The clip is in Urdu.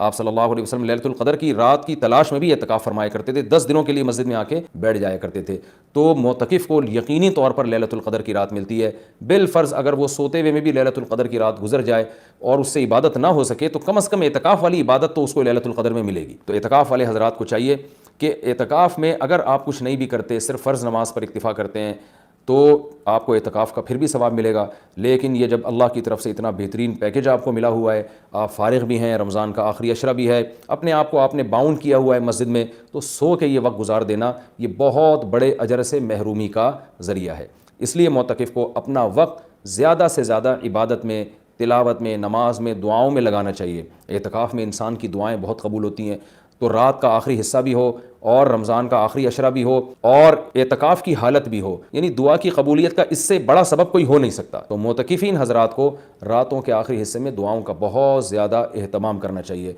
آپ صلی اللہ علیہ وسلم لیلۃ القدر کی رات کی تلاش میں بھی اعتکاف فرمایا کرتے تھے، 10 دنوں کے لیے مسجد میں آ کے بیٹھ جایا کرتے تھے۔ تو معتکف کو یقینی طور پر لیلۃ القدر کی رات ملتی ہے، بالفرض اگر وہ سوتے ہوئے میں بھی لیلۃ القدر کی رات گزر جائے اور اس سے عبادت نہ ہو سکے تو کم از کم اعتکاف والی عبادت تو اس کو لیلۃ القدر میں ملے گی۔ تو اعتکاف والے حضرات کو چاہیے کہ اعتکاف میں اگر آپ کچھ نہیں بھی کرتے، صرف فرض نماز پر اکتفا کرتے ہیں، تو آپ کو اعتکاف کا پھر بھی ثواب ملے گا۔ لیکن یہ جب اللہ کی طرف سے اتنا بہترین پیکیج آپ کو ملا ہوا ہے، آپ فارغ بھی ہیں، رمضان کا آخری عشرہ بھی ہے، اپنے آپ کو آپ نے باؤنڈ کیا ہوا ہے مسجد میں، تو سو کے یہ وقت گزار دینا یہ بہت بڑے اجر سے محرومی کا ذریعہ ہے۔ اس لیے معتکف کو اپنا وقت زیادہ سے زیادہ عبادت میں، تلاوت میں، نماز میں، دعاؤں میں لگانا چاہیے۔ اعتکاف میں انسان کی دعائیں بہت قبول ہوتی ہیں، تو رات کا آخری حصہ بھی ہو اور رمضان کا آخری عشرہ بھی ہو اور اعتکاف کی حالت بھی ہو، یعنی دعا کی قبولیت کا اس سے بڑا سبب کوئی ہو نہیں سکتا۔ تو معتکفین حضرات کو راتوں کے آخری حصے میں دعاؤں کا بہت زیادہ اہتمام کرنا چاہیے۔